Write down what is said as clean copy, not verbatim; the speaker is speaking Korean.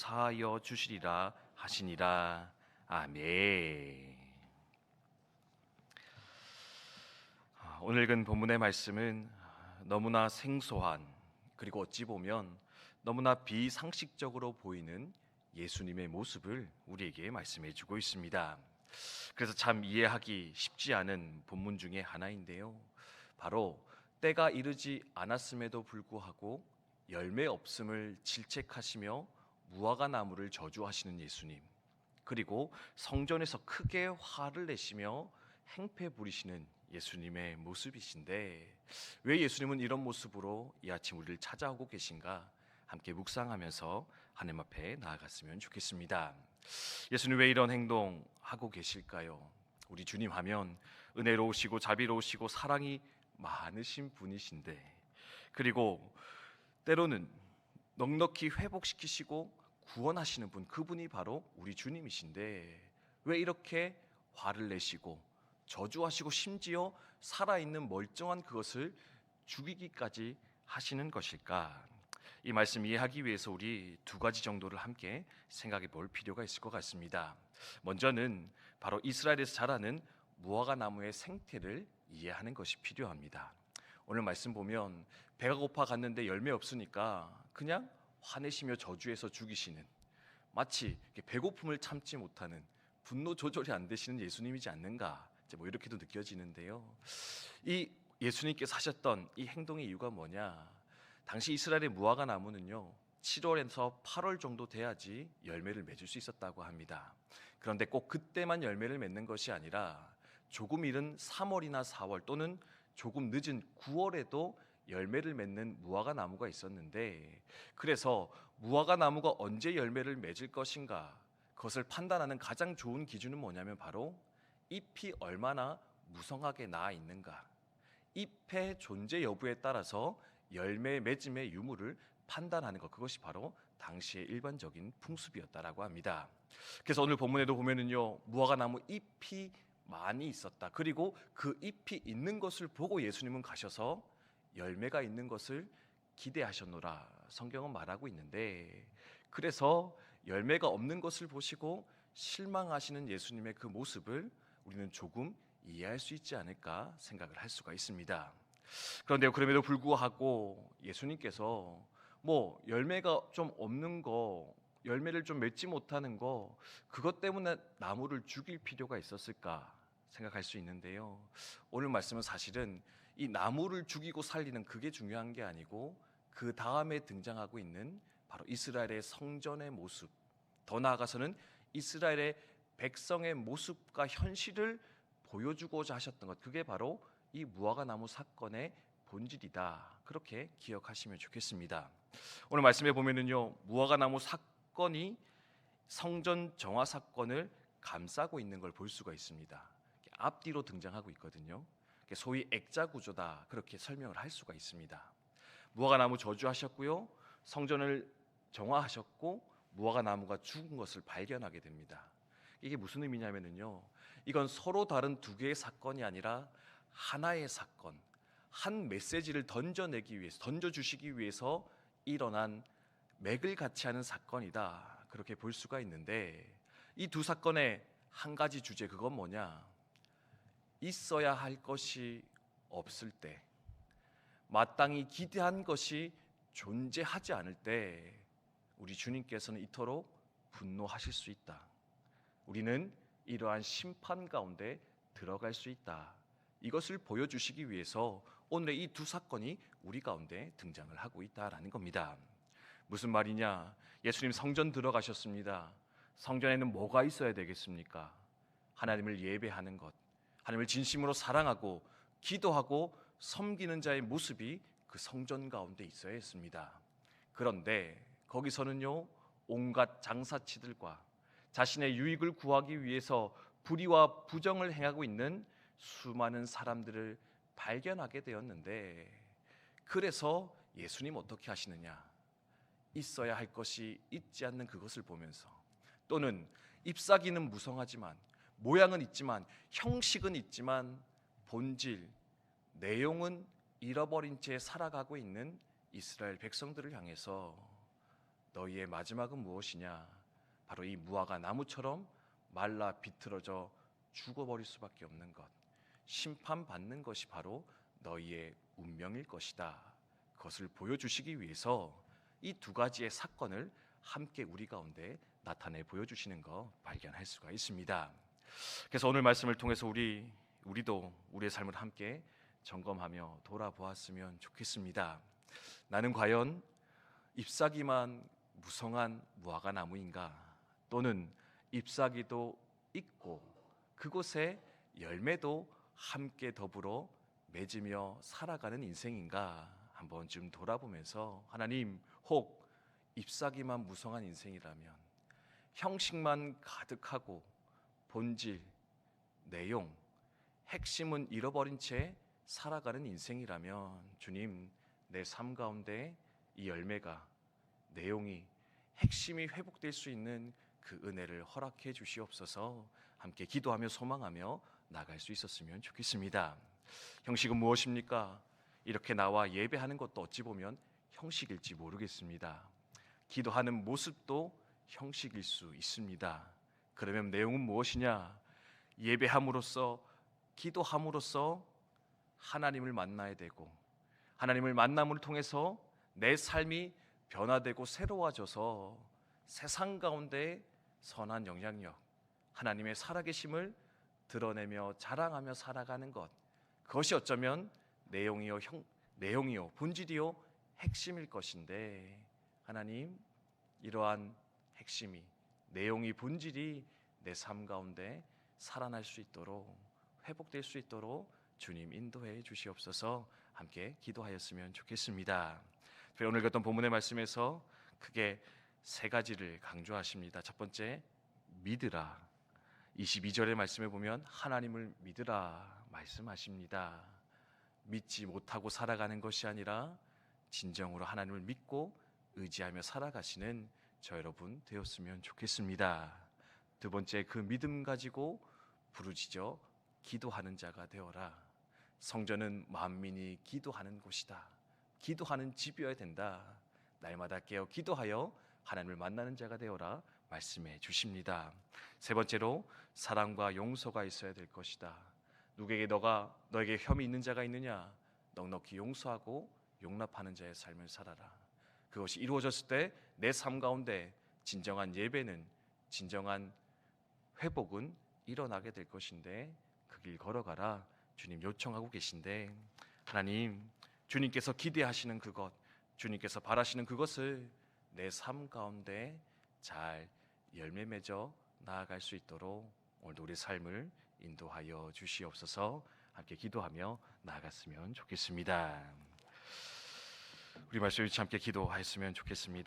사하여 주시리라 하시니라. 아멘. 오늘 읽은 본문의 말씀은 너무나 생소한, 그리고 어찌 보면 너무나 비상식적으로 보이는 예수님의 모습을 우리에게 말씀해 주고 있습니다. 그래서 참 이해하기 쉽지 않은 본문 중에 하나인데요, 바로 때가 이르지 않았음에도 불구하고 열매 없음을 질책하시며 무화과 나무를 저주하시는 예수님, 그리고 성전에서 크게 화를 내시며 행패 부리시는 예수님의 모습이신데, 왜 예수님은 이런 모습으로 이 아침 우리를 찾아오고 계신가 함께 묵상하면서 하나님 앞에 나아갔으면 좋겠습니다. 예수님 왜 이런 행동 하고 계실까요? 우리 주님 하면 은혜로우시고 자비로우시고 사랑이 많으신 분이신데, 그리고 때로는 넉넉히 회복시키시고 구원하시는 분, 그분이 바로 우리 주님이신데 왜 이렇게 화를 내시고 저주하시고 심지어 살아있는 멀쩡한 그것을 죽이기까지 하시는 것일까? 이 말씀 이해하기 위해서 우리 두 가지 정도를 함께 생각해 볼 필요가 있을 것 같습니다. 먼저는 바로 이스라엘에서 자라는 무화과 나무의 생태를 이해하는 것이 필요합니다. 오늘 말씀 보면 배가 고파 갔는데 열매 없으니까 그냥 화내시며 저주해서 죽이시는, 마치 배고픔을 참지 못하는, 분노 조절이 안 되시는 예수님이지 않는가, 뭐 이렇게도 느껴지는데요. 이 예수님께서 하셨던 이 행동의 이유가 뭐냐? 당시 이스라엘의 무화과 나무는요 7월에서 8월 정도 돼야지 열매를 맺을 수 있었다고 합니다. 그런데 꼭 그때만 열매를 맺는 것이 아니라 조금 이른 3월이나 4월 또는 조금 늦은 9월에도 열매를 맺는 무화과 나무가 있었는데, 그래서 무화과 나무가 언제 열매를 맺을 것인가, 그것을 판단하는 가장 좋은 기준은 뭐냐면 바로 잎이 얼마나 무성하게 나아 있는가, 잎의 존재 여부에 따라서 열매 맺음의 유무를 판단하는 것, 그것이 바로 당시의 일반적인 풍습이었다라고 합니다. 그래서 오늘 본문에도 보면은요 무화과 나무 잎이 많이 있었다, 그리고 그 잎이 있는 것을 보고 예수님은 가셔서 열매가 있는 것을 기대하셨노라 성경은 말하고 있는데, 그래서 열매가 없는 것을 보시고 실망하시는 예수님의 그 모습을 우리는 조금 이해할 수 있지 않을까 생각을 할 수가 있습니다. 그런데 그럼에도 불구하고 예수님께서 뭐 열매가 좀 없는 거, 열매를 좀 맺지 못하는 거, 그것 때문에 나무를 죽일 필요가 있었을까 생각할 수 있는데요, 오늘 말씀은 사실은 이 나무를 죽이고 살리는 그게 중요한 게 아니고 그 다음에 등장하고 있는 바로 이스라엘의 성전의 모습, 더 나아가서는 이스라엘의 백성의 모습과 현실을 보여주고자 하셨던 것, 그게 바로 이 무화과 나무 사건의 본질이다, 그렇게 기억하시면 좋겠습니다. 오늘 말씀에 보면은요 무화과 나무 사건이 성전 정화 사건을 감싸고 있는 걸 볼 수가 있습니다. 앞뒤로 등장하고 있거든요. 소위 액자 구조다, 그렇게 설명을 할 수가 있습니다. 무화과 나무 저주하셨고요, 성전을 정화하셨고 무화과 나무가 죽은 것을 발견하게 됩니다. 이게 무슨 의미냐면요, 이건 서로 다른 두 개의 사건이 아니라 하나의 사건, 한 메시지를 던져내기 위해서, 던져주시기 위해서 일어난 맥을 같이 하는 사건이다, 그렇게 볼 수가 있는데, 이 두 사건의 한 가지 주제, 그건 뭐냐? 있어야 할 것이 없을 때, 마땅히 기대한 것이 존재하지 않을 때 우리 주님께서는 이토록 분노하실 수 있다, 우리는 이러한 심판 가운데 들어갈 수 있다, 이것을 보여주시기 위해서 오늘의 이 두 사건이 우리 가운데 등장을 하고 있다라는 겁니다. 무슨 말이냐? 예수님 성전 들어가셨습니다. 성전에는 뭐가 있어야 되겠습니까? 하나님을 예배하는 것, 하나님을 진심으로 사랑하고 기도하고 섬기는 자의 모습이 그 성전 가운데 있어야 했습니다. 그런데 거기서는요 온갖 장사치들과 자신의 유익을 구하기 위해서 불의와 부정을 행하고 있는 수많은 사람들을 발견하게 되었는데, 그래서 예수님 어떻게 하시느냐? 있어야 할 것이 있지 않는 그것을 보면서, 또는 잎사귀는 무성하지만, 모양은 있지만, 형식은 있지만 본질, 내용은 잃어버린 채 살아가고 있는 이스라엘 백성들을 향해서 너희의 마지막은 무엇이냐? 바로 이 무화과 나무처럼 말라 비틀어져 죽어버릴 수밖에 없는 것, 심판받는 것이 바로 너희의 운명일 것이다. 그것을 보여주시기 위해서 이 두 가지의 사건을 함께 우리 가운데 나타내 보여주시는 거 발견할 수가 있습니다. 그래서 오늘 말씀을 통해서 우리도 우리의 삶을 함께 점검하며 돌아보았으면 좋겠습니다. 나는 과연 잎사귀만 무성한 무화과 나무인가? 또는 잎사귀도 있고 그곳에 열매도 함께 더불어 맺으며 살아가는 인생인가? 한번 좀 돌아보면서 하나님, 혹 잎사귀만 무성한 인생이라면, 형식만 가득하고 본질, 내용, 핵심은 잃어버린 채 살아가는 인생이라면 주님, 내 삶 가운데 이 열매가, 내용이, 핵심이 회복될 수 있는 그 은혜를 허락해 주시옵소서. 함께 기도하며 소망하며 나갈 수 있었으면 좋겠습니다. 형식은 무엇입니까? 이렇게 나와 예배하는 것도 어찌 보면 형식일지 모르겠습니다. 기도하는 모습도 형식일 수 있습니다. 그러면 내용은 무엇이냐? 예배함으로써, 기도함으로써 하나님을 만나야 되고, 하나님을 만남을 통해서 내 삶이 변화되고 새로워져서 세상 가운데 선한 영향력, 하나님의 살아계심을 드러내며 자랑하며 살아가는 것, 그것이 어쩌면 내용이요 본질이요 핵심일 것인데, 하나님, 이러한 핵심이, 내용이, 본질이 내 삶 가운데 살아날 수 있도록, 회복될 수 있도록 주님 인도해 주시옵소서. 함께 기도하였으면 좋겠습니다. 오늘 읽었던 본문의 말씀에서 크게 세 가지를 강조하십니다. 첫 번째, 믿으라. 22절의 말씀에 보면 하나님을 믿으라 말씀하십니다. 믿지 못하고 살아가는 것이 아니라 진정으로 하나님을 믿고 의지하며 살아가시는 저 여러분 되었으면 좋겠습니다. 두 번째, 그 믿음 가지고 부르짖어 기도하는 자가 되어라. 성전은 만민이 기도하는 곳이다. 기도하는 집이어야 된다. 날마다 깨어 기도하여 하나님을 만나는 자가 되어라 말씀해 주십니다. 세 번째로, 사랑과 용서가 있어야 될 것이다. 누구에게 너에게 혐의 있는 자가 있느냐? 넉넉히 용서하고 용납하는 자의 삶을 살아라. 그것이 이루어졌을 때 내 삶 가운데 진정한 예배는, 진정한 회복은 일어나게 될 것인데 그 길 걸어가라 주님 요청하고 계신데, 하나님, 주님께서 기대하시는 그것, 주님께서 바라시는 그것을 내 삶 가운데 잘 열매 맺어 나아갈 수 있도록 오늘도 우리 삶을 인도하여 주시옵소서. 함께 기도하며 나아갔으면 좋겠습니다. 우리 말씀 함께 기도하였으면 좋겠습니다.